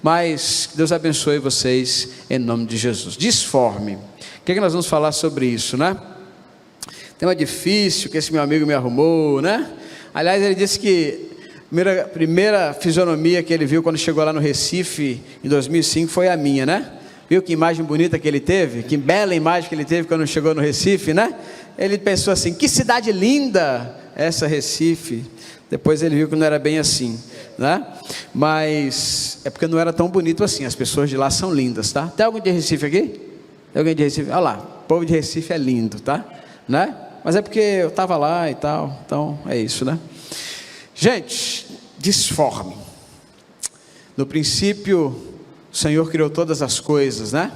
Mas Deus abençoe vocês em nome de Jesus. Disforme. O que é que nós vamos falar sobre isso, né? Tema difícil que esse meu amigo me arrumou, né? Aliás, ele disse que a primeira fisionomia que ele viu quando chegou lá no Recife em 2005 foi a minha, né? Viu que imagem bonita que ele teve? Que bela imagem que ele teve quando chegou no Recife, né? Ele pensou assim, que cidade linda essa Recife. Depois ele viu que não era bem assim, né? Mas é porque não era tão bonito assim. As pessoas de lá são lindas, tá? Tem alguém de Recife aqui? Tem alguém de Recife? Olha lá, o povo de Recife é lindo, tá? Né? Mas é porque eu estava lá e tal. Então é isso, né? Gente, disforme. No princípio o Senhor criou todas as coisas, né?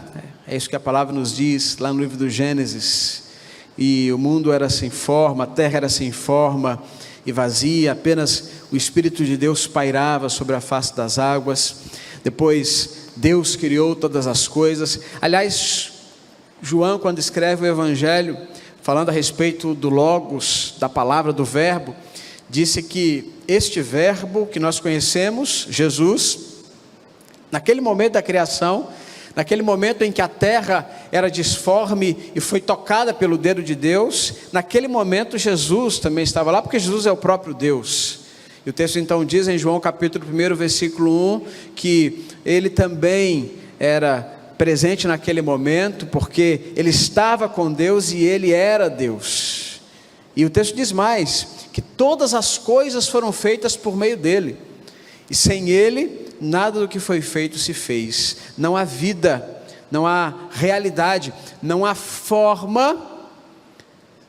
É isso que a palavra nos diz lá no livro do Gênesis. E o mundo era sem forma, a terra era sem forma e vazia, apenas o Espírito de Deus pairava sobre a face das águas. Depois Deus criou todas as coisas. Aliás, João, quando escreve o Evangelho, falando a respeito do Logos, da palavra, do Verbo, disse que este Verbo que nós conhecemos, Jesus, naquele momento da criação, naquele momento em que a terra era disforme e foi tocada pelo dedo de Deus, naquele momento Jesus também estava lá, porque Jesus é o próprio Deus. E o texto então diz em João capítulo 1, versículo 1, que ele também era presente naquele momento, porque ele estava com Deus e ele era Deus. E o texto diz mais, que todas as coisas foram feitas por meio dele, e sem ele nada do que foi feito se fez. Não há vida, não há realidade, não há forma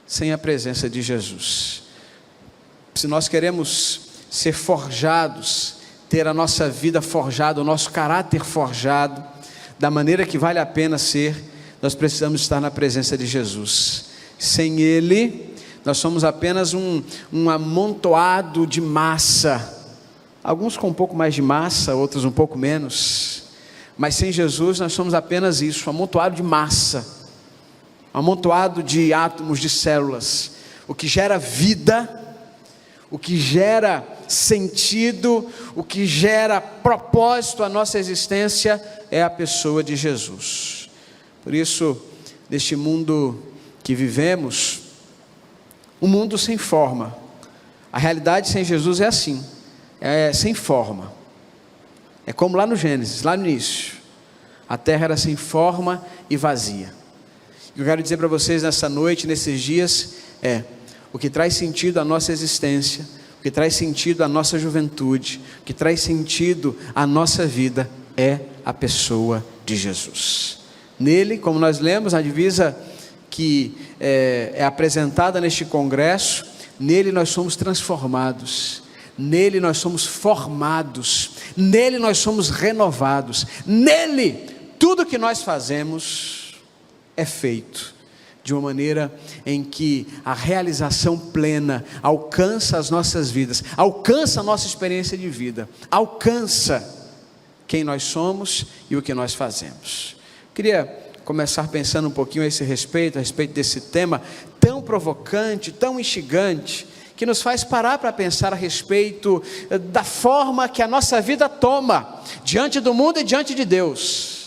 sem a presença de Jesus. Se nós queremos ser forjados, ter a nossa vida forjada, o nosso caráter forjado, da maneira que vale a pena ser, nós precisamos estar na presença de Jesus. Sem ele, nós somos apenas um amontoado de massa, alguns com um pouco mais de massa, outros um pouco menos, mas sem Jesus nós somos apenas isso, um amontoado de massa, um amontoado de átomos, de células. O que gera vida, o que gera sentido, o que gera propósito à nossa existência é a pessoa de Jesus. Por isso, neste mundo que vivemos, um mundo sem forma, a realidade sem Jesus é assim, é sem forma. É como lá no Gênesis, lá no início, a terra era sem forma e vazia. Eu quero dizer para vocês nessa noite, nesses dias, o que traz sentido à nossa existência, o que traz sentido à nossa juventude, o que traz sentido à nossa vida é a pessoa de Jesus. Nele, como nós lemos na divisa que é apresentada neste congresso, nele nós somos transformados, nele nós somos formados, nele nós somos renovados, nele tudo que nós fazemos é feito de uma maneira em que a realização plena alcança as nossas vidas, alcança a nossa experiência de vida, alcança quem nós somos e o que nós fazemos. Queria começar pensando um pouquinho a respeito desse tema tão provocante, tão instigante, que nos faz parar para pensar a respeito da forma que a nossa vida toma diante do mundo e diante de Deus.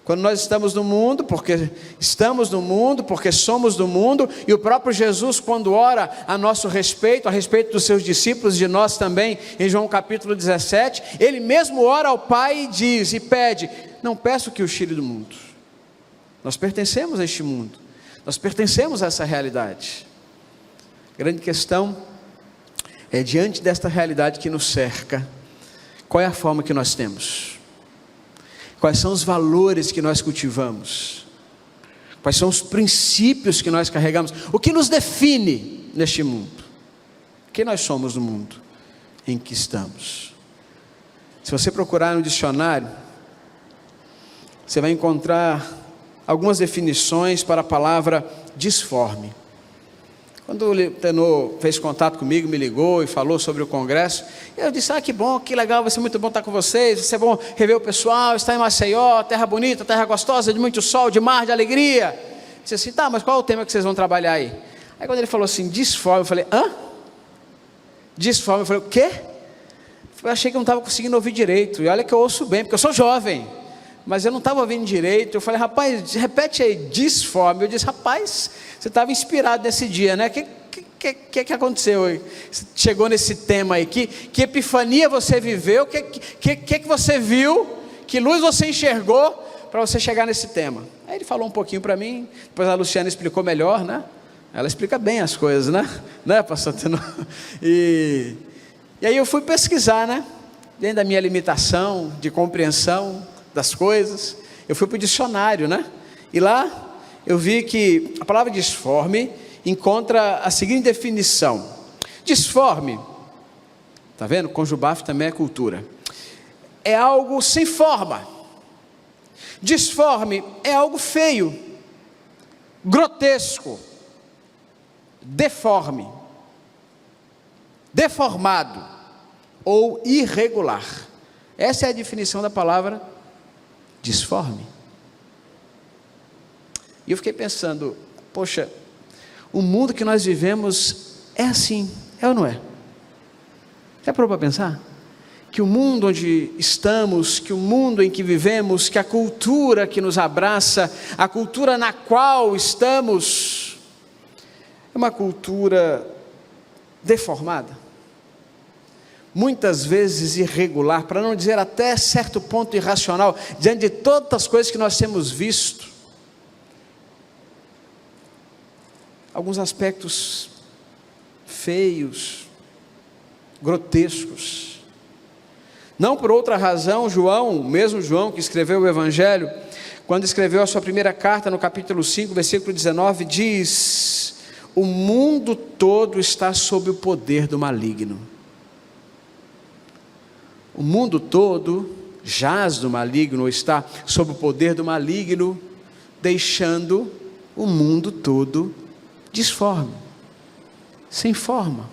Quando nós estamos no mundo, porque estamos no mundo, porque somos do mundo, e o próprio Jesus, quando ora a nosso respeito, a respeito dos seus discípulos, de nós também, em João capítulo 17, ele mesmo ora ao Pai e diz, e pede, não peço que os tire do mundo. Nós pertencemos a este mundo, nós pertencemos a essa realidade. A grande questão é, diante desta realidade que nos cerca, qual é a forma que nós temos? Quais são os valores que nós cultivamos? Quais são os princípios que nós carregamos? O que nos define neste mundo? Quem nós somos no mundo em que estamos? Se você procurar no dicionário, você vai encontrar algumas definições para a palavra disforme. Quando o Tenor fez contato comigo, me ligou e falou sobre o congresso, eu disse, que bom, que legal, vai ser muito bom estar com vocês, vai ser bom rever o pessoal, estar em Maceió, terra bonita, terra gostosa, de muito sol, de mar, de alegria. Eu disse assim, mas qual é o tema que vocês vão trabalhar aí? Aí quando ele falou assim, disforme, eu falei, Disforme, eu falei, o quê? Eu achei que eu não estava conseguindo ouvir direito, e olha que eu ouço bem, porque eu sou jovem, mas eu não estava ouvindo direito. Eu falei: rapaz, repete aí, disforme. Eu disse: rapaz, você estava inspirado nesse dia, né? Que aconteceu aí? Chegou nesse tema aí, que epifania você viveu, que você viu, que luz você enxergou, para você chegar nesse tema? Aí ele falou um pouquinho para mim, depois a Luciana explicou melhor, né? Ela explica bem as coisas, né, pastor Tenor? E aí eu fui pesquisar, né? Dentro da minha limitação de compreensão das coisas, eu fui para o dicionário, né? E lá eu vi que a palavra disforme encontra a seguinte definição: disforme, tá vendo? Conjubaf também é cultura. É algo sem forma. Disforme é algo feio, grotesco, deforme, deformado ou irregular. Essa é a definição da palavra disforme. E eu fiquei pensando: poxa, o mundo que nós vivemos é assim, é ou não é? Já parou para pensar? Que o mundo onde estamos, que o mundo em que vivemos, que a cultura que nos abraça, a cultura na qual estamos, é uma cultura deformada, muitas vezes irregular, para não dizer até certo ponto irracional, diante de todas as coisas que nós temos visto. Alguns aspectos feios, grotescos. Não por outra razão, João, o mesmo João que escreveu o Evangelho, quando escreveu a sua primeira carta, no capítulo 5, versículo 19, diz: o mundo todo está sob o poder do maligno. O mundo todo jaz do maligno, ou está sob o poder do maligno, deixando o mundo todo disforme, sem forma,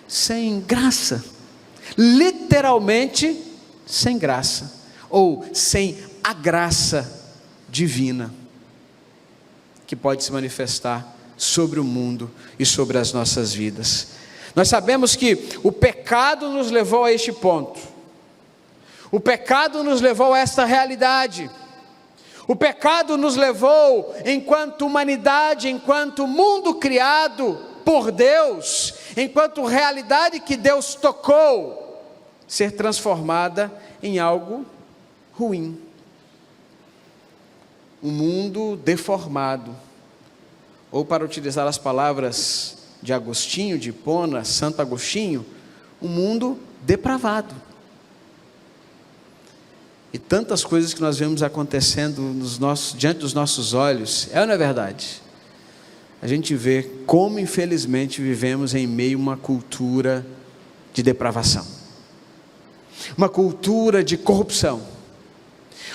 sem graça, literalmente sem graça, ou sem a graça divina, que pode se manifestar sobre o mundo e sobre as nossas vidas. Nós sabemos que o pecado nos levou a este ponto, o pecado nos levou a esta realidade, o pecado nos levou, enquanto humanidade, enquanto mundo criado por Deus, enquanto realidade que Deus tocou, ser transformada em algo ruim. Um mundo deformado, ou para utilizar as palavras de Agostinho, de Hipona, Santo Agostinho, um mundo depravado. E tantas coisas que nós vemos acontecendo diante dos nossos olhos, é ou não é verdade? A gente vê como infelizmente vivemos em meio a uma cultura de depravação, uma cultura de corrupção,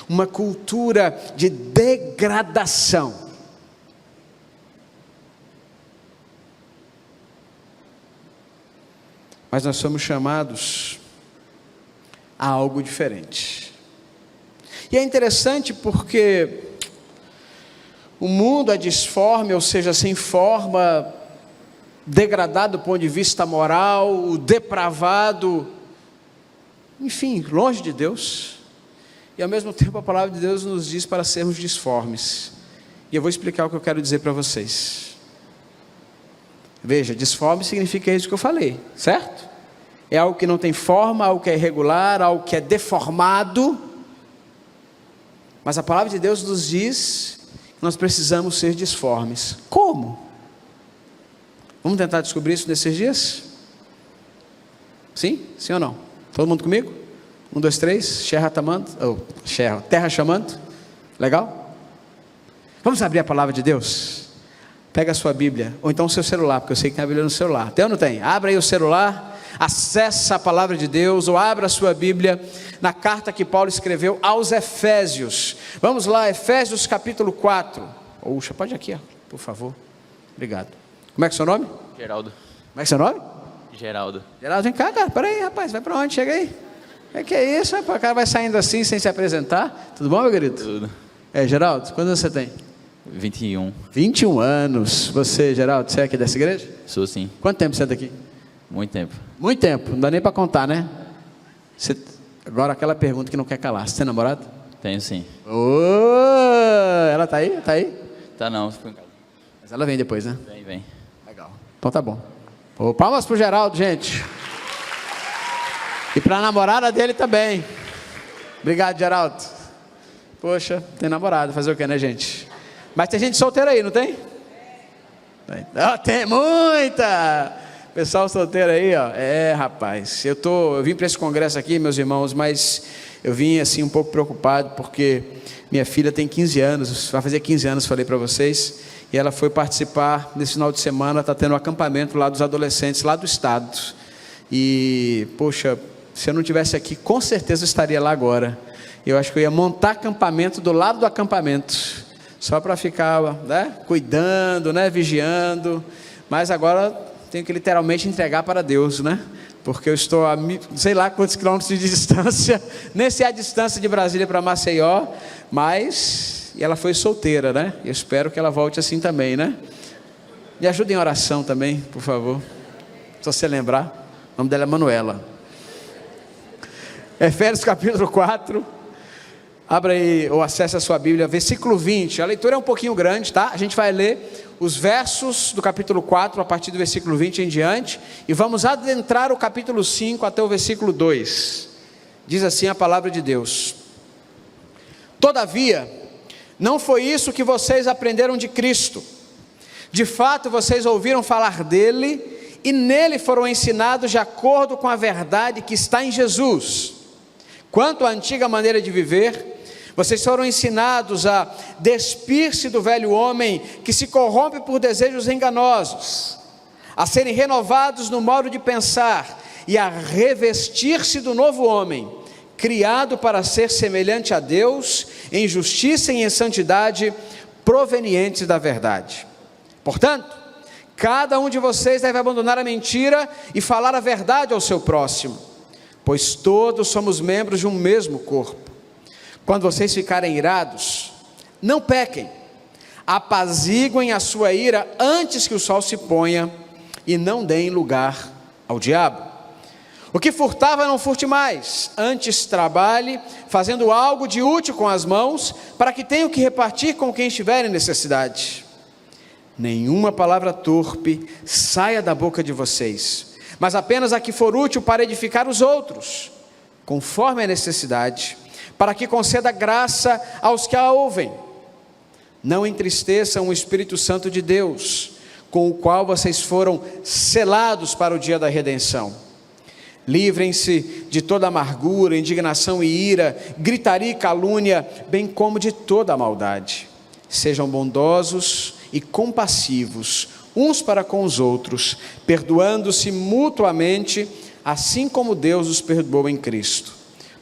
uma cultura de degradação. Mas nós somos chamados a algo diferente. E é interessante porque o mundo é disforme, ou seja, sem forma, degradado do ponto de vista moral, depravado, enfim, longe de Deus. E ao mesmo tempo a palavra de Deus nos diz para sermos disformes. E eu vou explicar o que eu quero dizer para vocês. Veja, disforme significa isso que eu falei, certo? É algo que não tem forma, algo que é irregular, algo que é deformado. Mas a palavra de Deus nos diz que nós precisamos ser disformes. Como? Vamos tentar descobrir isso nesses dias? Sim? Sim ou não? Todo mundo comigo? 1, 2, 3, terra chamando. Legal? Vamos abrir a palavra de Deus? Pega a sua Bíblia, ou então o seu celular, porque eu sei que tem a Bíblia no celular. Tem ou não tem? Abra aí o celular, acessa a palavra de Deus, ou abra a sua Bíblia na carta que Paulo escreveu aos Efésios. Vamos lá, Efésios capítulo 4. Puxa, pode ir aqui, ó, por favor. Obrigado. Como é que é o seu nome? Geraldo. Como é que é o seu nome? Geraldo. Geraldo, vem cá, cara. Peraí, rapaz, vai pra onde? Chega aí. Que é isso? O cara vai saindo assim, sem se apresentar. Tudo bom, meu querido? Tudo. Geraldo, quantos você tem? 21. 21 anos. Você, Geraldo, você é aqui dessa igreja? Sou sim. Quanto tempo você é daqui? Muito tempo. Muito tempo, não dá nem para contar, né? Agora aquela pergunta que não quer calar. Você tem namorado? Tenho sim. Ela tá aí? Tá aí? Tá não, ficou em casa. Mas ela vem depois, né? Vem. Legal. Então tá bom. Palmas pro Geraldo, gente. E pra namorada dele também. Obrigado, Geraldo. Poxa, tem namorado, fazer o quê, né, gente? Mas tem gente solteira aí, não tem? Tem muita! Pessoal solteiro aí, ó. Rapaz, eu vim para esse congresso aqui, meus irmãos, mas eu vim assim um pouco preocupado, porque minha filha tem 15 anos, vai fazer 15 anos, falei para vocês, e ela foi participar nesse final de semana, está tendo um acampamento lá dos adolescentes, lá do estado. E, poxa, se eu não estivesse aqui, com certeza eu estaria lá agora. Eu acho que eu ia montar acampamento do lado do acampamento, só para ficar, né, cuidando, né, vigiando, mas agora tenho que literalmente entregar para Deus, né, porque eu estou a sei lá quantos quilômetros de distância, nem sei a distância de Brasília para Maceió, mas e ela foi solteira, né, eu espero que ela volte assim também, né, me ajude em oração também, por favor, se você lembrar, o nome dela é Manuela. Efésios capítulo 4, abra aí, ou acesse a sua Bíblia, versículo 20, a leitura é um pouquinho grande, tá? A gente vai ler os versos do capítulo 4, a partir do versículo 20 em diante, e vamos adentrar o capítulo 5 até o versículo 2, diz assim a palavra de Deus: Todavia, não foi isso que vocês aprenderam de Cristo, de fato vocês ouviram falar dele, e nele foram ensinados de acordo com a verdade que está em Jesus. Quanto à antiga maneira de viver, vocês foram ensinados a despir-se do velho homem que se corrompe por desejos enganosos, a serem renovados no modo de pensar e a revestir-se do novo homem, criado para ser semelhante a Deus em justiça e em santidade provenientes da verdade. Portanto, cada um de vocês deve abandonar a mentira e falar a verdade ao seu próximo, pois todos somos membros de um mesmo corpo. Quando vocês ficarem irados, não pequem, apaziguem a sua ira antes que o sol se ponha, e não deem lugar ao diabo. O que furtava, não furte mais, antes trabalhe, fazendo algo de útil com as mãos, para que tenham que repartir com quem estiver em necessidade. Nenhuma palavra torpe saia da boca de vocês, mas apenas a que for útil para edificar os outros, conforme a necessidade, para que conceda graça aos que a ouvem. Não entristeçam o Espírito Santo de Deus, com o qual vocês foram selados para o dia da redenção. Livrem-se de toda amargura, indignação e ira, gritaria e calúnia, bem como de toda a maldade. Sejam bondosos e compassivos uns para com os outros, perdoando-se mutuamente, assim como Deus os perdoou em Cristo.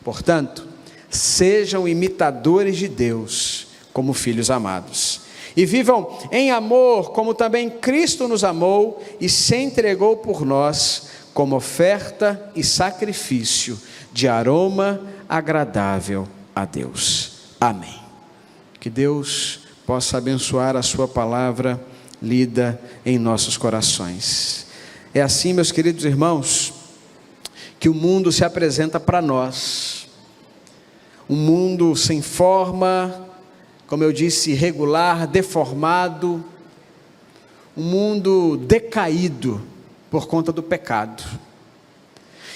Portanto, sejam imitadores de Deus, como filhos amados, e vivam em amor, como também Cristo nos amou e se entregou por nós, como oferta e sacrifício de aroma agradável a Deus. Amém. Que Deus possa abençoar a sua palavra lida em nossos corações. É assim, meus queridos irmãos, que o mundo se apresenta para nós. Um mundo sem forma, como eu disse, irregular, deformado, um mundo decaído por conta do pecado.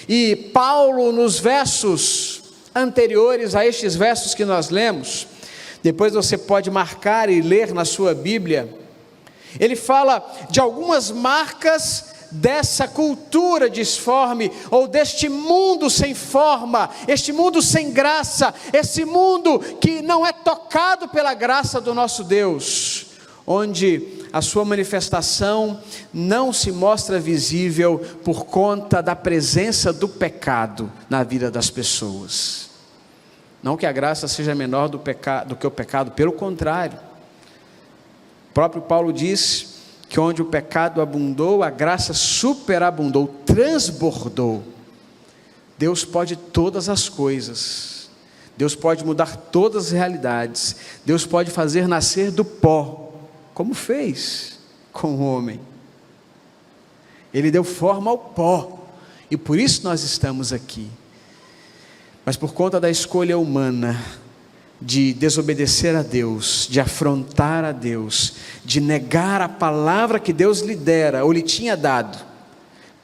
E Paulo, nos versos anteriores a estes versos que nós lemos, depois você pode marcar e ler na sua Bíblia, ele fala de algumas marcas dessa cultura disforme, ou deste mundo sem forma, este mundo sem graça, esse mundo que não é tocado pela graça do nosso Deus, onde a sua manifestação não se mostra visível por conta da presença do pecado na vida das pessoas. Não que a graça seja menor do que o pecado, pelo contrário. O próprio Paulo diz que onde o pecado abundou, a graça superabundou, transbordou. Deus pode todas as coisas, Deus pode mudar todas as realidades, Deus pode fazer nascer do pó, como fez com o homem. Ele deu forma ao pó, e por isso nós estamos aqui. Mas por conta da escolha humana, de desobedecer a Deus, de afrontar a Deus, de negar a palavra que Deus lhe dera, ou lhe tinha dado,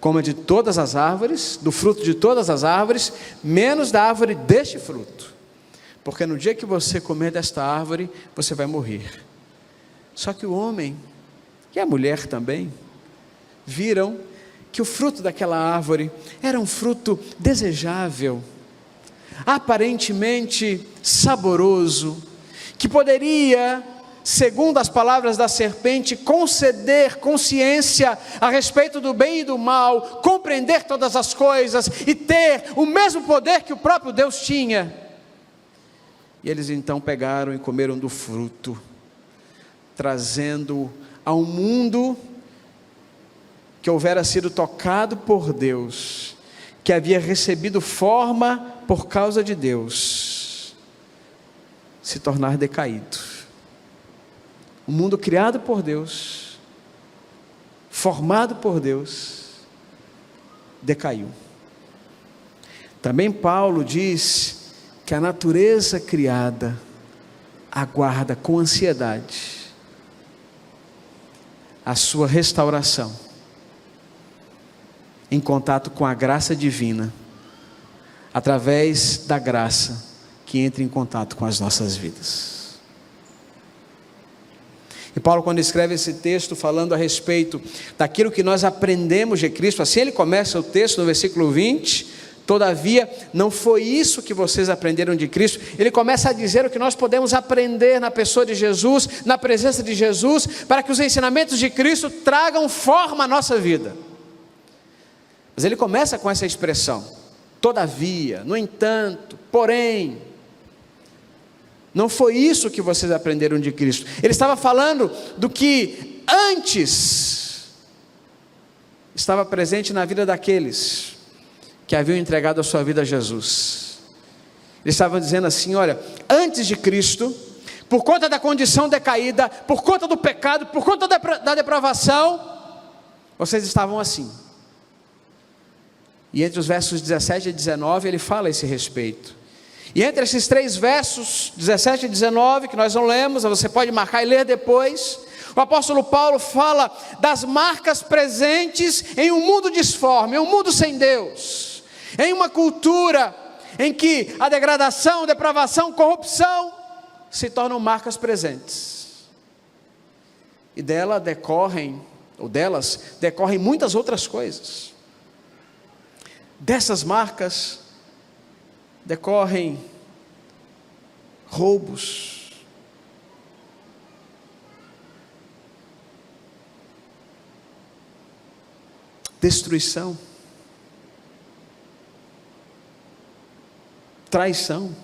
coma de todas as árvores, do fruto de todas as árvores, menos da árvore deste fruto, porque no dia que você comer desta árvore, você vai morrer. Só que o homem, e a mulher também, viram que o fruto daquela árvore era um fruto desejável, aparentemente saboroso, que poderia, segundo as palavras da serpente, conceder consciência a respeito do bem e do mal, compreender todas as coisas e ter o mesmo poder que o próprio Deus tinha. E eles então pegaram e comeram do fruto, trazendo a um mundo que houvera sido tocado por Deus, que havia recebido forma por causa de Deus, se tornar decaído. O mundo criado por Deus, formado por Deus, decaiu. Também Paulo diz que a natureza criada aguarda com ansiedade a sua restauração, em contato com a graça divina, através da graça que entra em contato com as nossas vidas. E Paulo, quando escreve esse texto falando a respeito daquilo que nós aprendemos de Cristo, assim ele começa o texto no versículo 20, todavia não foi isso que vocês aprenderam de Cristo. Ele começa a dizer o que nós podemos aprender na pessoa de Jesus, na presença de Jesus, para que os ensinamentos de Cristo tragam forma à nossa vida. Mas ele começa com essa expressão, todavia, no entanto, porém, não foi isso que vocês aprenderam de Cristo. Ele estava falando do que antes estava presente na vida daqueles que haviam entregado a sua vida a Jesus. Eles estavam dizendo assim, olha, antes de Cristo, por conta da condição decaída, por conta do pecado, por conta da depravação, vocês estavam assim. E entre os versos 17 e 19 ele fala a esse respeito. E entre esses três versos, 17 e 19, que nós não lemos, você pode marcar e ler depois, o apóstolo Paulo fala das marcas presentes em um mundo disforme, em um mundo sem Deus, em uma cultura em que a degradação, depravação, corrupção se tornam marcas presentes. E delas decorrem muitas outras coisas. Dessas marcas decorrem roubos, destruição, traição,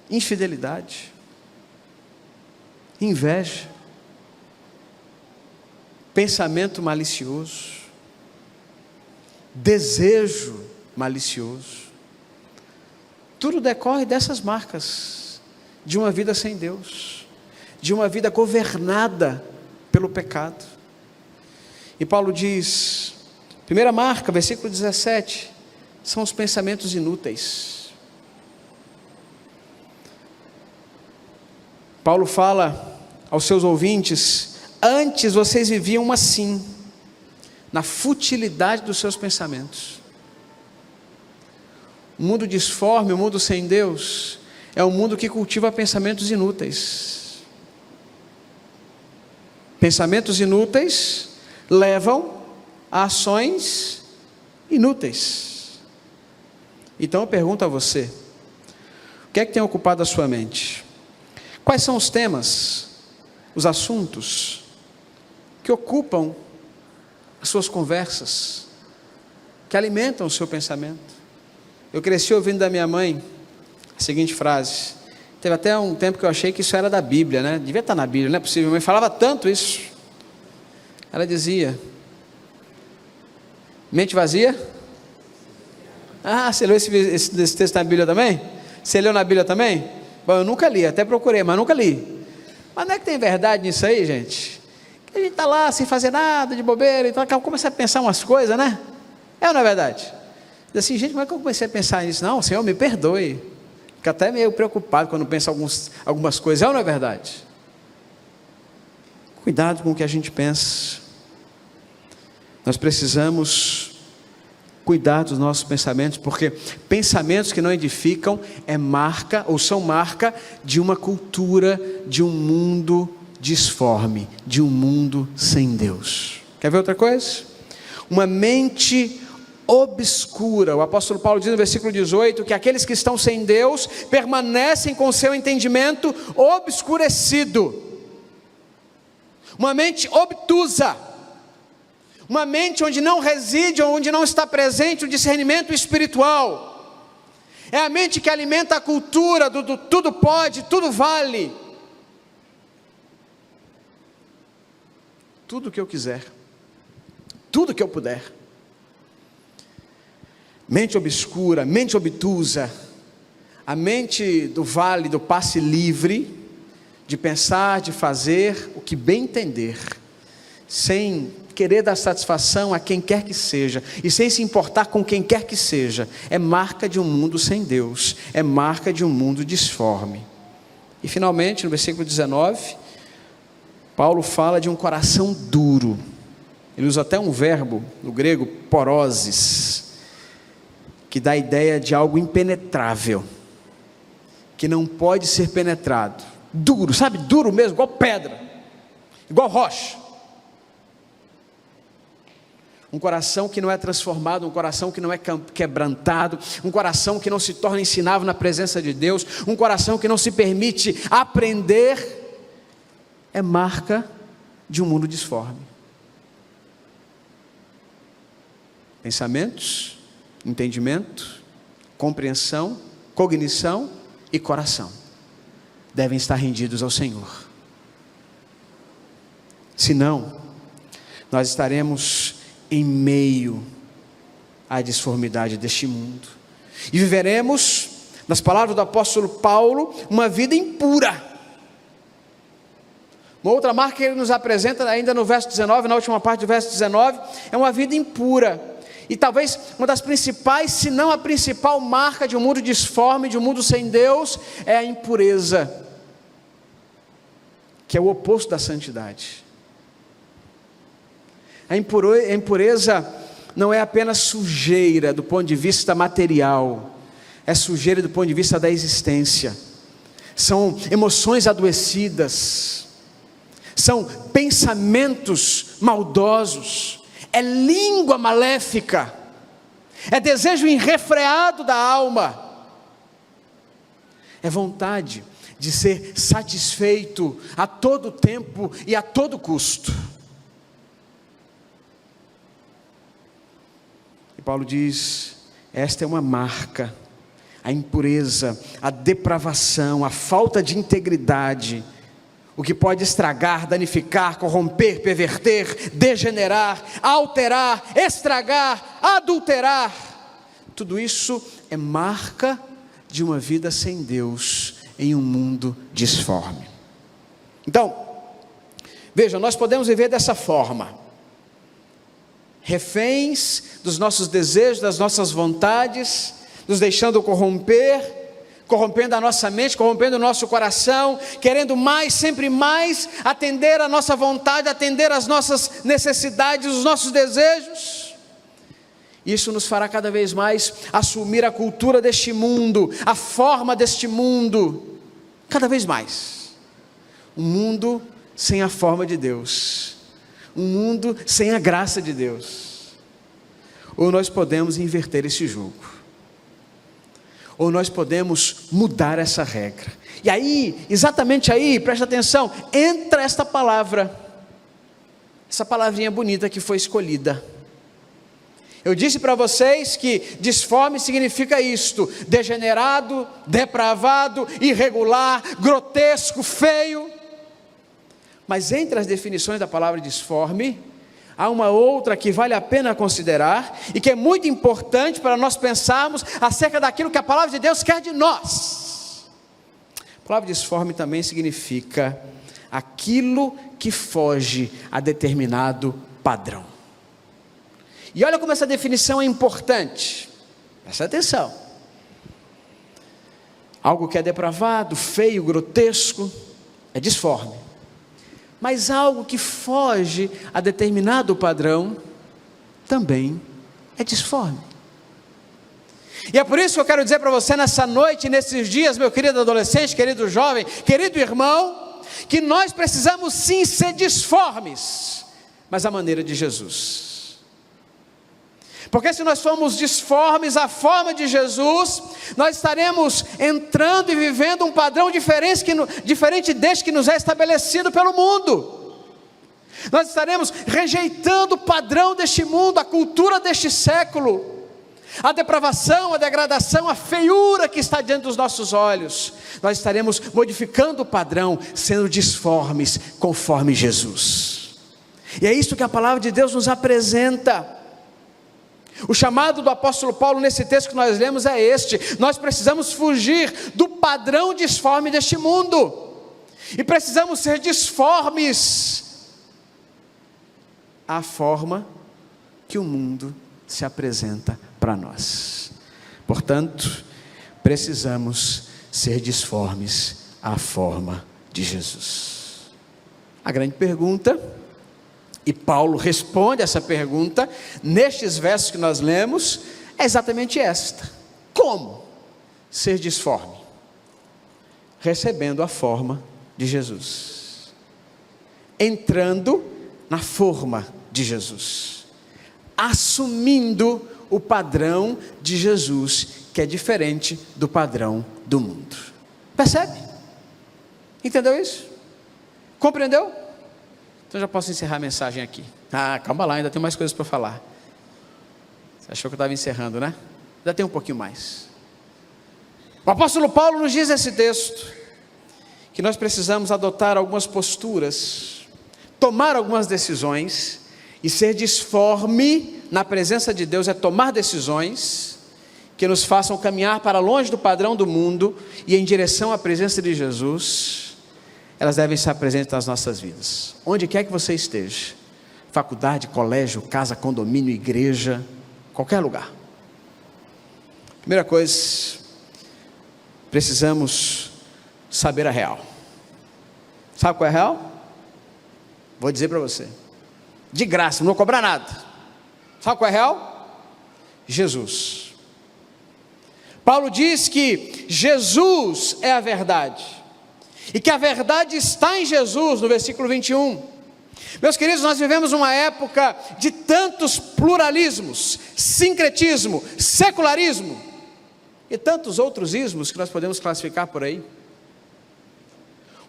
infidelidade, inveja, pensamento malicioso, desejo malicioso. Tudo decorre dessas marcas de uma vida sem Deus, de uma vida governada pelo pecado. E Paulo diz, primeira marca, versículo 17, são os pensamentos inúteis. Paulo fala aos seus ouvintes, antes vocês viviam assim, na futilidade dos seus pensamentos. O mundo disforme, o mundo sem Deus, é um mundo que cultiva pensamentos inúteis. Pensamentos inúteis levam a ações inúteis. Então eu pergunto a você, o que é que tem ocupado a sua mente? Quais são os temas, os assuntos que ocupam as suas conversas, que alimentam o seu pensamento? Eu cresci ouvindo da minha mãe a seguinte frase, teve até um tempo que eu achei que isso era da Bíblia, né? Devia estar na Bíblia, não é possível, minha mãe falava tanto isso. Ela dizia, mente vazia? Ah, você leu esse texto na Bíblia também? Você leu na Bíblia também? Bom, eu nunca li, até procurei, mas nunca li. Mas não é que tem verdade nisso aí, gente? Que a gente está lá sem fazer nada, de bobeira, então começa a pensar umas coisas, né? É ou não é verdade? Diz assim, gente, como é que eu comecei a pensar nisso? Não, Senhor, me perdoe. Fico até meio preocupado quando penso algumas coisas. É ou não é verdade? Cuidado com o que a gente pensa. Nós precisamos cuidar dos nossos pensamentos, porque pensamentos que não edificam são marca de uma cultura, de um mundo disforme, de um mundo sem Deus. Quer ver outra coisa? Uma mente obscura. O apóstolo Paulo diz no versículo 18 que aqueles que estão sem Deus permanecem com seu entendimento obscurecido. Uma mente obtusa. Uma mente onde não reside, onde não está presente o discernimento espiritual. É a mente que alimenta a cultura do tudo pode, tudo vale. Tudo que eu quiser. Tudo que eu puder. Mente obscura, mente obtusa. A mente do vale, do passe livre, de pensar, de fazer o que bem entender, sem querer dar satisfação a quem quer que seja, e sem se importar com quem quer que seja, é marca de um mundo sem Deus, é marca de um mundo disforme. E finalmente, no versículo 19, Paulo fala de um coração duro. Ele usa até um verbo, no grego, poroses, que dá a ideia de algo impenetrável, que não pode ser penetrado. Duro, sabe? Duro mesmo, igual pedra, igual rocha. Um coração que não é transformado, um coração que não é quebrantado, um coração que não se torna ensinável na presença de Deus, um coração que não se permite aprender, é marca de um mundo disforme. Pensamentos, entendimento, compreensão, cognição e coração devem estar rendidos ao Senhor. Senão, nós estaremos em meio à disformidade deste mundo, e viveremos, nas palavras do apóstolo Paulo, uma vida impura. Uma outra marca que ele nos apresenta ainda no verso 19, na última parte do verso 19, é uma vida impura, e talvez uma das principais, se não a principal marca de um mundo disforme, de um mundo sem Deus, é a impureza, que é o oposto da santidade. A impureza não é apenas sujeira do ponto de vista material, é sujeira do ponto de vista da existência. São emoções adoecidas, são pensamentos maldosos, é língua maléfica, é desejo irrefreado da alma, é vontade de ser satisfeito a todo tempo e a todo custo. E Paulo diz, esta é uma marca, a impureza, a depravação, a falta de integridade, o que pode estragar, danificar, corromper, perverter, degenerar, alterar, estragar, adulterar. Tudo isso é marca de uma vida sem Deus em um mundo disforme. Então, veja, nós podemos viver dessa forma, reféns dos nossos desejos, das nossas vontades, nos deixando corromper, corrompendo a nossa mente, corrompendo o nosso coração, querendo mais, sempre mais, atender a nossa vontade, atender as nossas necessidades, os nossos desejos. Isso nos fará cada vez mais assumir a cultura deste mundo, a forma deste mundo, cada vez mais. Um mundo sem a forma de Deus, um mundo sem a graça de Deus. Ou nós podemos inverter esse jogo, ou nós podemos mudar essa regra. E aí, exatamente aí, presta atenção, entra esta palavra, essa palavrinha bonita que foi escolhida. Eu disse para vocês que disforme significa isto: degenerado, depravado, irregular, grotesco, feio. Mas entre as definições da palavra disforme, há uma outra que vale a pena considerar, e que é muito importante para nós pensarmos acerca daquilo que a palavra de Deus quer de nós. A palavra disforme também significa aquilo que foge a determinado padrão. E olha como essa definição é importante. Presta atenção. Algo que é depravado, feio, grotesco, é disforme. Mas algo que foge a determinado padrão, também é disforme. E é por isso que eu quero dizer para você nessa noite, nesses dias, meu querido adolescente, querido jovem, querido irmão, que nós precisamos sim ser disformes, mas à maneira de Jesus. Porque se nós formos disformes à forma de Jesus, nós estaremos entrando e vivendo um padrão diferente deste que nos é estabelecido pelo mundo. Nós estaremos rejeitando o padrão deste mundo, a cultura deste século, a depravação, a degradação, a feiura que está diante dos nossos olhos. Nós estaremos modificando o padrão, sendo disformes conforme Jesus. E é isso que a palavra de Deus nos apresenta. O chamado do apóstolo Paulo nesse texto que nós lemos é este: nós precisamos fugir do padrão disforme deste mundo, e precisamos ser disformes à forma que o mundo se apresenta para nós. Portanto, precisamos ser disformes à forma de Jesus. A grande pergunta, e Paulo responde essa pergunta nestes versos que nós lemos, é exatamente esta: como ser disforme? Recebendo a forma de Jesus, entrando na forma de Jesus, assumindo o padrão de Jesus, que é diferente do padrão do mundo. Percebe? Entendeu isso? Compreendeu? Então já posso encerrar a mensagem aqui. Calma lá, ainda tem mais coisas para falar. Você achou que eu estava encerrando, né? Ainda tem um pouquinho mais. O apóstolo Paulo nos diz nesse texto que nós precisamos adotar algumas posturas, tomar algumas decisões, e ser disforme na presença de Deus é tomar decisões que nos façam caminhar para longe do padrão do mundo e em direção à presença de Jesus. Elas devem estar presentes nas nossas vidas, onde quer que você esteja, faculdade, colégio, casa, condomínio, igreja, qualquer lugar. Primeira coisa, precisamos saber a real. Sabe qual é a real? Vou dizer para você, de graça, não vou cobrar nada. Sabe qual é a real? Jesus. Paulo diz que Jesus é a verdade, e que a verdade está em Jesus, no versículo 21. Meus queridos, nós vivemos uma época de tantos pluralismos, sincretismo, secularismo e tantos outros ismos que nós podemos classificar por aí.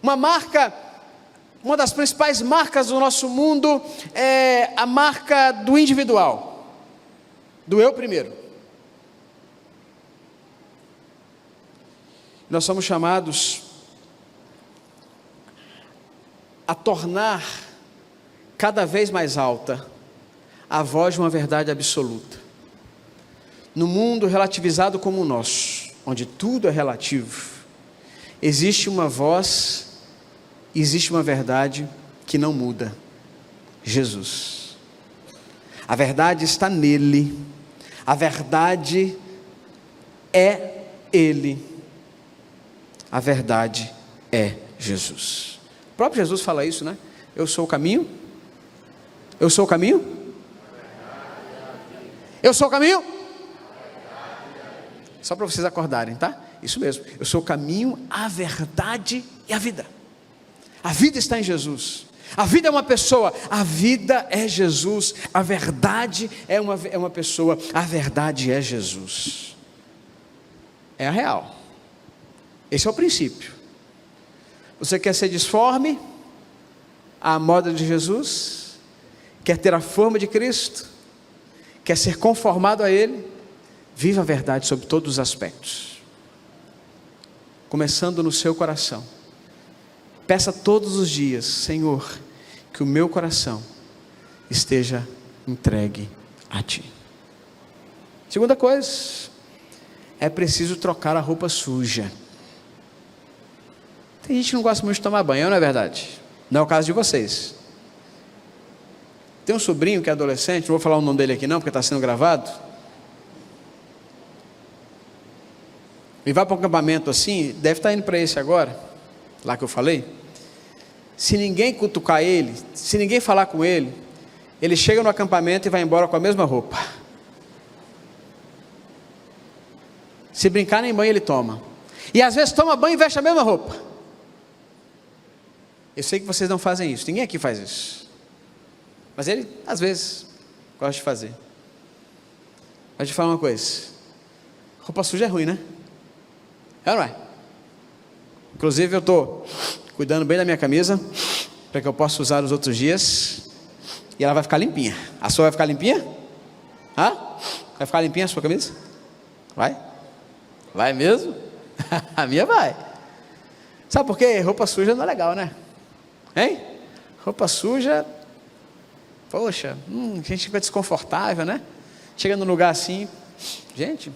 Uma das principais marcas do nosso mundo é a marca do individual, do eu primeiro. Nós somos chamados a tornar cada vez mais alta a voz de uma verdade absoluta. No mundo relativizado como o nosso, onde tudo é relativo, existe uma voz, existe uma verdade que não muda: Jesus. A verdade está nele, a verdade é Ele, a verdade é Jesus. O próprio Jesus fala isso, né? Eu sou o caminho. Eu sou o caminho. Eu sou o caminho. Só para vocês acordarem, tá? Isso mesmo. Eu sou o caminho, a verdade e a vida. A vida está em Jesus. A vida é uma pessoa. A vida é Jesus. A verdade é uma pessoa. A verdade é Jesus. É a real. Esse é o princípio. Você quer ser disforme à moda de Jesus? Quer ter a forma de Cristo? Quer ser conformado a Ele? Viva a verdade sobre todos os aspectos, começando no seu coração. Peça todos os dias: Senhor, que o meu coração esteja entregue a Ti. Segunda coisa, é preciso trocar a roupa suja. Tem gente que não gosta muito de tomar banho, não é verdade? Não é o caso de vocês. Tem um sobrinho que é adolescente, não vou falar o nome dele aqui não, porque está sendo gravado. e vai para um acampamento assim, deve estar indo para esse agora, lá que eu falei. Se ninguém cutucar ele, se ninguém falar com ele, ele chega no acampamento e vai embora com a mesma roupa. Se brincar, nem banho ele toma. E às vezes toma banho e veste a mesma roupa. Eu sei que vocês não fazem isso, ninguém aqui faz isso. Mas ele, às vezes, gosta de fazer. Mas te falar uma coisa: roupa suja é ruim, né? É ou não é? Inclusive eu estou cuidando bem da minha camisa, para que eu possa usar os outros dias. E ela vai ficar limpinha. A sua vai ficar limpinha? Hã? Vai ficar limpinha a sua camisa? Vai? Vai mesmo? A minha vai. Sabe por quê? Roupa suja não é legal, né? Hein? Roupa suja, poxa, a gente fica desconfortável, né? Chega num lugar assim, gente,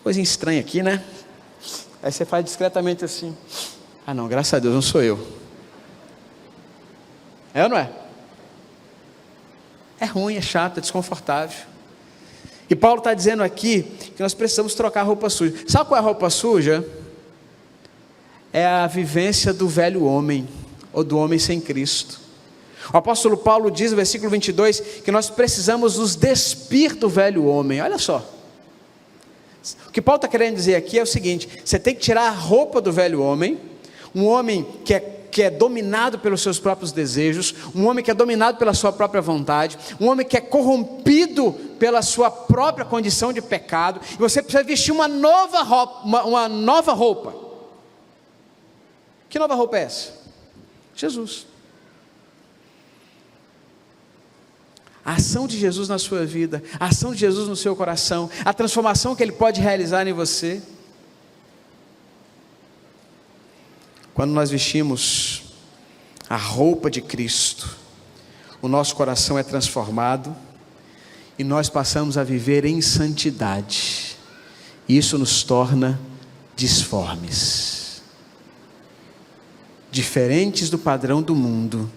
coisa estranha aqui, né? Aí você faz discretamente assim: ah não, graças a Deus não sou eu. É ou não é? É ruim, é chato, é desconfortável. E Paulo está dizendo aqui que nós precisamos trocar roupa suja. Sabe qual é a roupa suja? É a vivência do velho homem, ou do homem sem Cristo. O apóstolo Paulo diz no versículo 22 que nós precisamos nos despir do velho homem. Olha só, o que Paulo está querendo dizer aqui é o seguinte: você tem que tirar a roupa do velho homem, um homem que é dominado pelos seus próprios desejos, um homem que é dominado pela sua própria vontade, um homem que é corrompido pela sua própria condição de pecado, e você precisa vestir uma nova roupa. Que nova roupa é essa? Jesus. A ação de Jesus na sua vida, a ação de Jesus no seu coração, a transformação que Ele pode realizar em você. Quando nós vestimos a roupa de Cristo, o nosso coração é transformado e nós passamos a viver em santidade. Isso nos torna disformes, diferentes do padrão do mundo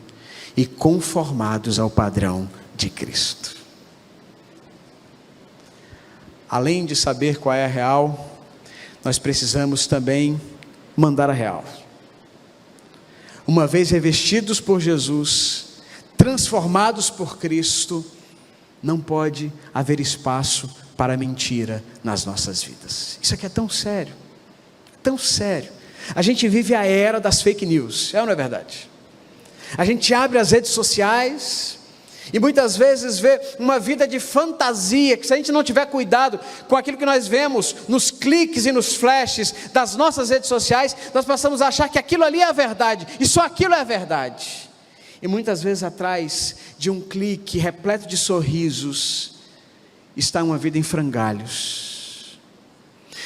e conformados ao padrão de Cristo. Além de saber qual é a real, nós precisamos também mandar a real. Uma vez revestidos por Jesus, transformados por Cristo, não pode haver espaço para mentira nas nossas vidas. Isso aqui é tão sério, tão sério. A gente vive a era das fake news, é ou não é verdade? A gente abre as redes sociais e muitas vezes vê uma vida de fantasia, que se a gente não tiver cuidado com aquilo que nós vemos nos cliques e nos flashes das nossas redes sociais, nós passamos a achar que aquilo ali é a verdade, e só aquilo é a verdade. E muitas vezes atrás de um clique repleto de sorrisos, está uma vida em frangalhos.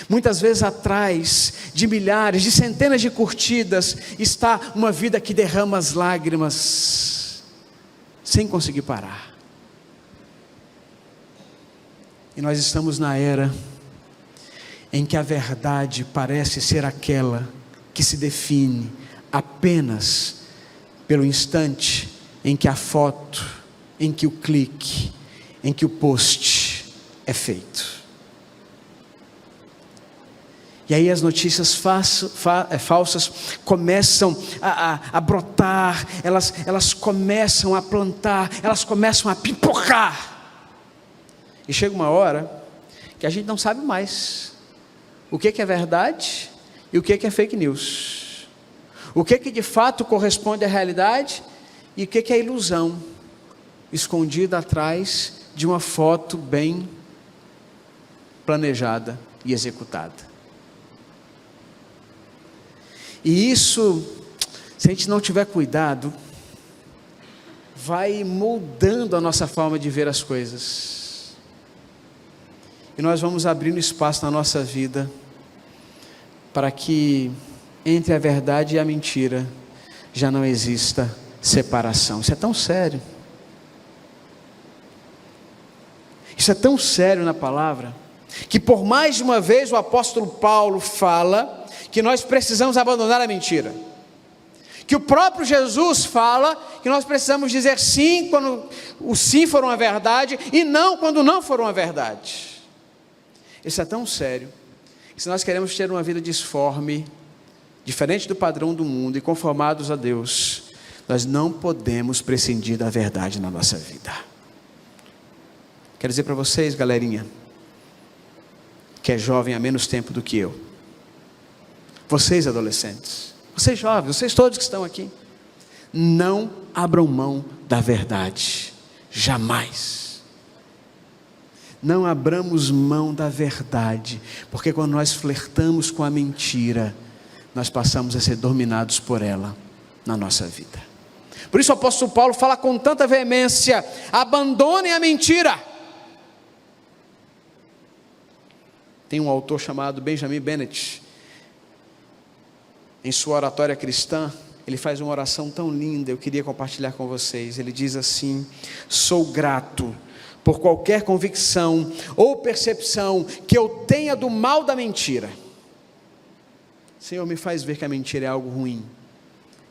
Muitas vezes atrás de milhares, de centenas de curtidas, está uma vida que derrama as lágrimas, sem conseguir parar. E nós estamos na era em que a verdade parece ser aquela que se define apenas pelo instante em que a foto, em que o clique, em que o post é feito. E aí as notícias falsas começam a brotar, elas começam a plantar, elas começam a pipocar. E chega uma hora que a gente não sabe mais o que é verdade e o que é fake news. O que de fato corresponde à realidade e o que é ilusão, escondida atrás de uma foto bem planejada e executada. E isso, se a gente não tiver cuidado, vai moldando a nossa forma de ver as coisas. E nós vamos abrindo espaço na nossa vida para que entre a verdade e a mentira já não exista separação. Isso é tão sério. Isso é tão sério na palavra, que por mais de uma vez o apóstolo Paulo fala que nós precisamos abandonar a mentira, que o próprio Jesus fala que nós precisamos dizer sim quando o sim for uma verdade e não quando não for uma verdade. Isso é tão sério Se nós queremos ter uma vida disforme, diferente do padrão do mundo e conformados a Deus, nós não podemos prescindir da verdade na nossa vida. Quero dizer para vocês, galerinha, que é jovem há menos tempo do que eu, vocês adolescentes, vocês jovens, vocês todos que estão aqui, não abram mão da verdade, jamais. Não abramos mão da verdade, porque quando nós flertamos com a mentira, nós passamos a ser dominados por ela na nossa vida. Por isso o apóstolo Paulo fala com tanta veemência: abandonem a mentira. Tem um autor chamado Benjamin Bennett, em sua oratória cristã, ele faz uma oração tão linda, eu queria compartilhar com vocês. Ele diz assim: sou grato por qualquer convicção ou percepção que eu tenha do mal da mentira. Senhor, me faz ver que a mentira é algo ruim,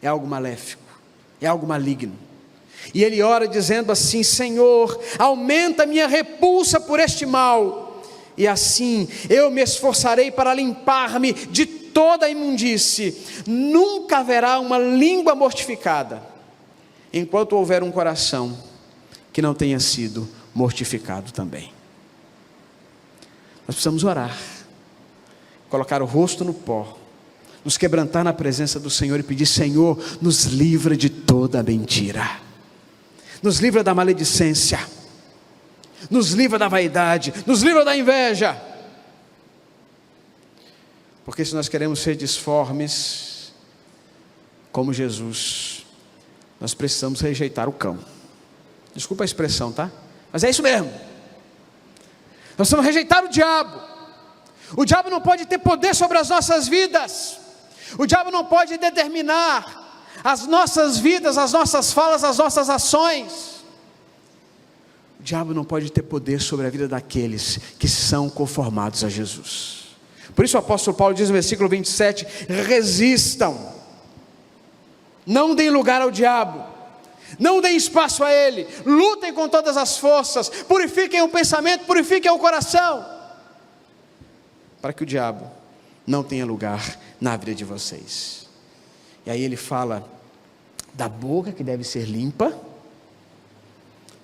é algo maléfico, é algo maligno. E ele ora dizendo assim: Senhor, aumenta a minha repulsa por este mal, e assim eu me esforçarei para limpar-me de toda a imundície. Nunca haverá uma língua mortificada, enquanto houver um coração que não tenha sido mortificado também. Nós precisamos orar, colocar o rosto no pó, nos quebrantar na presença do Senhor e pedir: Senhor, nos livra de toda a mentira, nos livra da maledicência, nos livra da vaidade, nos livra da inveja. Porque se nós queremos ser disformes como Jesus, nós precisamos rejeitar o cão. Desculpa a expressão, tá? Mas é isso mesmo. Nós precisamos rejeitar o diabo. O diabo não pode ter poder sobre as nossas vidas. O diabo não pode determinar as nossas vidas, as nossas falas, as nossas ações. O diabo não pode ter poder sobre a vida daqueles que são conformados a Jesus. Por isso o apóstolo Paulo diz no versículo 27, resistam, não deem lugar ao diabo, não deem espaço a ele, lutem com todas as forças, purifiquem o pensamento, purifiquem o coração, para que o diabo não tenha lugar na vida de vocês. E aí ele fala da boca que deve ser limpa,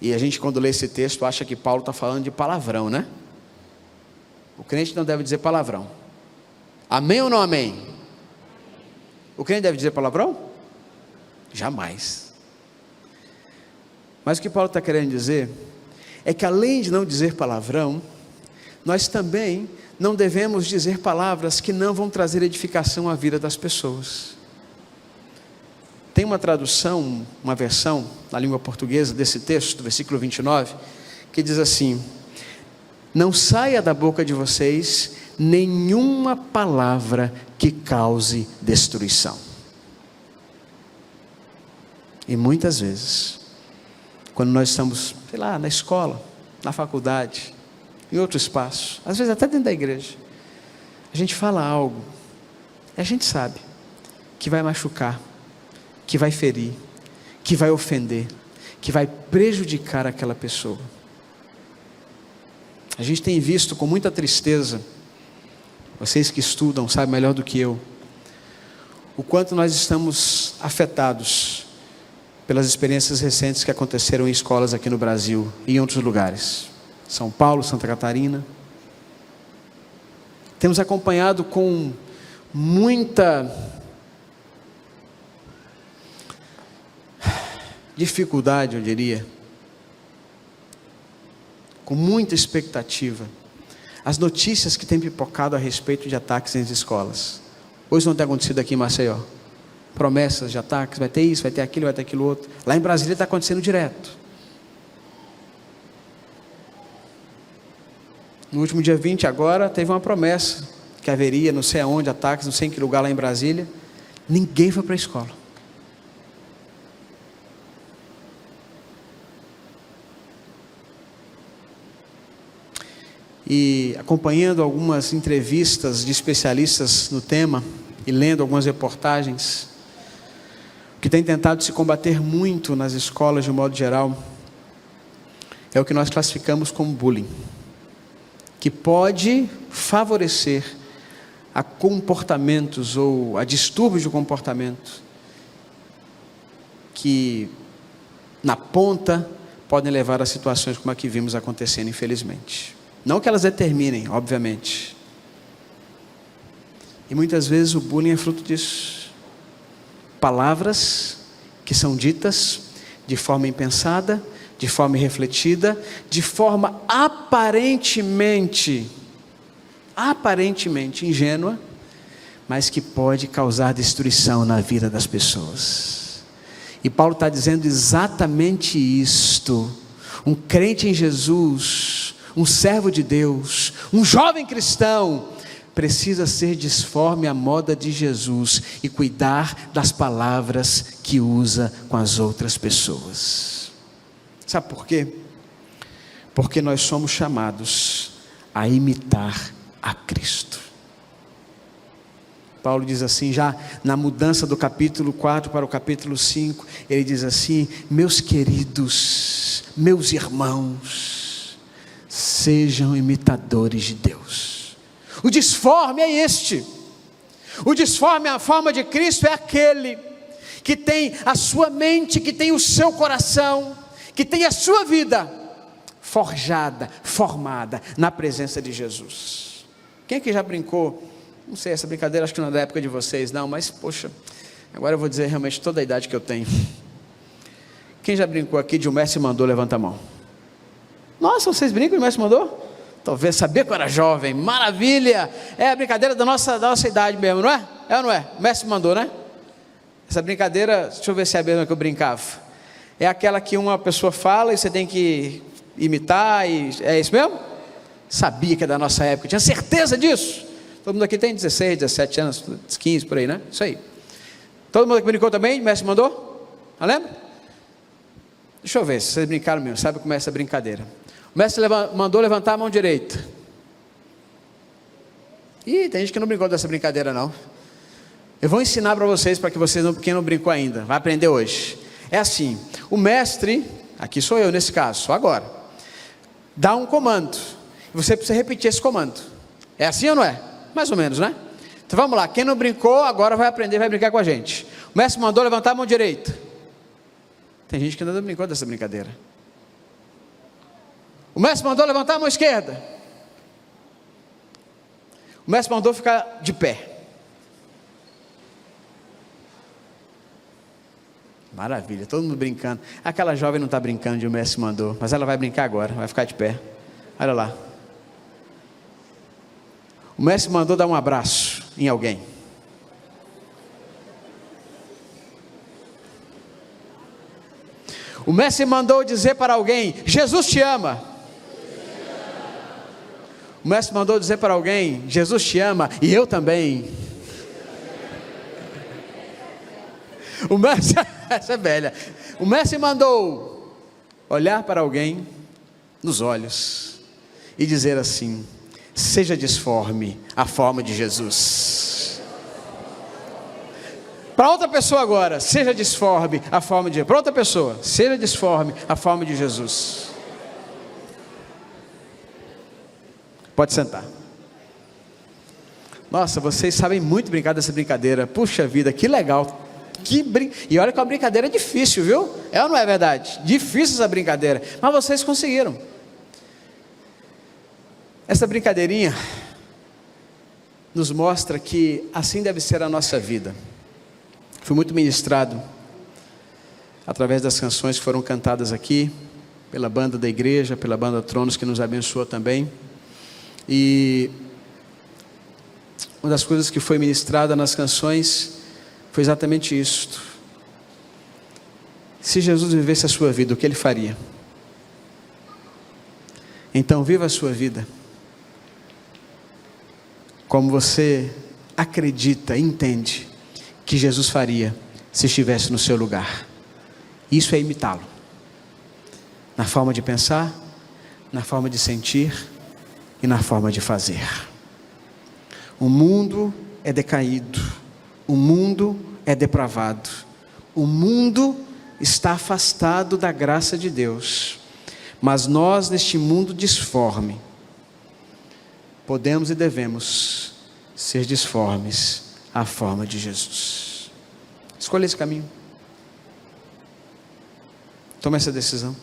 e a gente quando lê esse texto acha que Paulo está falando de palavrão, né? O crente não deve dizer palavrão. Amém ou não amém? O crente deve dizer palavrão? Jamais. Mas o que Paulo está querendo dizer é que além de não dizer palavrão, nós também não devemos dizer palavras que não vão trazer edificação à vida das pessoas. Tem uma tradução, uma versão na língua portuguesa desse texto, do versículo 29, que diz assim: não saia da boca de vocês nenhuma palavra que cause destruição. E muitas vezes, quando nós estamos, sei lá, na escola, na faculdade, em outro espaço, às vezes até dentro da igreja, a gente fala algo, e a gente sabe que vai machucar, que vai ferir, que vai ofender, que vai prejudicar aquela pessoa. A gente tem visto com muita tristeza, vocês que estudam sabem melhor do que eu, o quanto nós estamos afetados pelas experiências recentes que aconteceram em escolas aqui no Brasil e em outros lugares, São Paulo, Santa Catarina. Temos acompanhado com muita dificuldade, eu diria, com muita expectativa, as notícias que têm pipocado a respeito de ataques nas escolas. Hoje não tem acontecido aqui em Maceió, promessas de ataques, vai ter isso, vai ter aquilo outro. Lá em Brasília está acontecendo direto. No último dia 20 agora, teve uma promessa, que haveria não sei aonde ataques, não sei em que lugar lá em Brasília. Ninguém foi para a escola. E acompanhando algumas entrevistas de especialistas no tema e lendo algumas reportagens, o que tem tentado se combater muito nas escolas de um modo geral é o que nós classificamos como bullying, que pode favorecer a comportamentos ou a distúrbios de comportamento que na ponta podem levar a situações como a que vimos acontecendo, infelizmente. Não que elas determinem, obviamente. E muitas vezes o bullying é fruto disso. Palavras que são ditas de forma impensada, de forma irrefletida, de forma aparentemente ingênua, mas que pode causar destruição na vida das pessoas. E Paulo está dizendo exatamente isto. Um crente em Jesus, um servo de Deus, um jovem cristão, precisa ser disforme à moda de Jesus e cuidar das palavras que usa com as outras pessoas. Sabe por quê? Porque nós somos chamados a imitar a Cristo. Paulo diz assim, já na mudança do capítulo 4 para o capítulo 5, ele diz assim: meus queridos, meus irmãos, sejam imitadores de Deus. O disforme é este. O disforme, a forma de Cristo, é aquele que tem a sua mente, que tem o seu coração, que tem a sua vida forjada, formada na presença de Jesus. Quem aqui já brincou? Não sei, essa brincadeira acho que não é da época de vocês não, mas poxa, agora eu vou dizer realmente toda a idade que eu tenho. Quem já brincou aqui de o mestre mandou? Levanta a mão. Nossa, vocês brincam de o mestre mandou? Talvez sabia que eu era jovem, maravilha, é a brincadeira da nossa idade mesmo, não é? É ou não é? O mestre mandou, né? Essa brincadeira, deixa eu ver se é a mesma que eu brincava, é aquela que uma pessoa fala e você tem que imitar, é isso mesmo? Sabia que é da nossa época, tinha certeza disso. Todo mundo aqui tem 16, 17 anos, 15 por aí, né? Isso aí. Todo mundo aqui brincou também? O mestre mandou? Não lembra? Deixa eu ver se vocês brincaram mesmo, sabe como é essa brincadeira. O mestre mandou levantar a mão direita. Ih, tem gente que não brincou dessa brincadeira não. Eu vou ensinar para vocês, para que vocês não, quem não brincou ainda, vai aprender hoje. É assim, o mestre, aqui sou eu nesse caso, só agora, dá um comando, e você precisa repetir esse comando. É assim ou não é? Mais ou menos, né? Então vamos lá, quem não brincou, agora vai aprender, vai brincar com a gente. O mestre mandou levantar a mão direita. Tem gente que ainda não brincou dessa brincadeira. O mestre mandou levantar a mão esquerda. O mestre mandou ficar de pé. Maravilha, todo mundo brincando. Aquela jovem não está brincando de o mestre mandou, mas ela vai brincar agora, vai ficar de pé. Olha lá. O mestre mandou dar um abraço em alguém. O mestre mandou dizer para alguém: Jesus te ama. O mestre mandou dizer para alguém: Jesus te ama e eu também. O mestre, essa é velha. O mestre mandou olhar para alguém nos olhos e dizer assim: seja disforme à forma de Jesus. Para outra pessoa agora, seja disforme à forma de Jesus. Para outra pessoa, seja disforme à forma de Jesus. Pode sentar. Nossa, vocês sabem muito brincar dessa brincadeira. Puxa vida, que legal. E olha que a brincadeira é difícil, viu? É ou não é verdade? Difícil essa brincadeira, mas vocês conseguiram. Essa brincadeirinha nos mostra que assim deve ser a nossa vida. Fui muito ministrado através das canções que foram cantadas aqui pela banda da igreja, pela banda Tronos, que nos abençoou também. E uma das coisas que foi ministrada nas canções foi exatamente isto. Se Jesus vivesse a sua vida, o que ele faria? Então viva a sua vida como você acredita, entende que Jesus faria se estivesse no seu lugar. Isso é imitá-lo, na forma de pensar, na forma de sentir e na forma de fazer. O mundo é decaído, o mundo é depravado, o mundo está afastado da graça de Deus, mas nós neste mundo disforme podemos e devemos ser disformes à forma de Jesus. Escolha esse caminho. Tome essa decisão.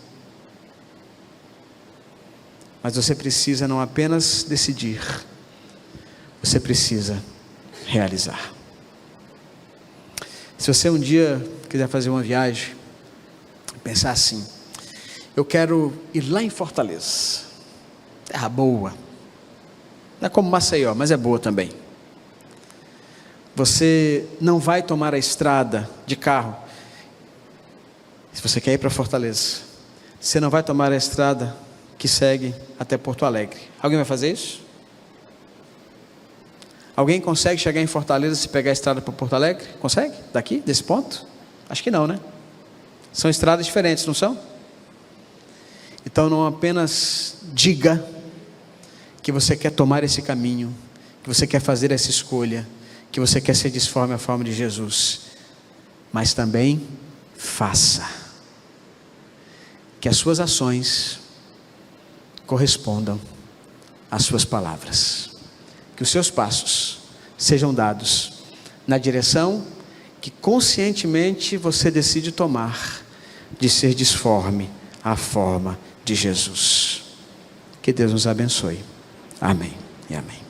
Mas você precisa não apenas decidir, você precisa realizar. Se você um dia quiser fazer uma viagem, pensar assim: eu quero ir lá em Fortaleza, terra boa, não é como Maceió, mas é boa também. Você não vai tomar a estrada de carro. Se você quer ir para Fortaleza, você não vai tomar a estrada que segue até Porto Alegre. Alguém vai fazer isso? Alguém consegue chegar em Fortaleza se pegar a estrada para Porto Alegre? Consegue? Daqui, desse ponto? Acho que não, né? São estradas diferentes, não são? Então não apenas diga que você quer tomar esse caminho, que você quer fazer essa escolha, que você quer ser disforme à forma de Jesus, mas também faça. Que as suas ações correspondam às suas palavras. Que os seus passos sejam dados na direção que conscientemente você decide tomar, de ser disforme à forma de Jesus. Que Deus nos abençoe. Amém e amém.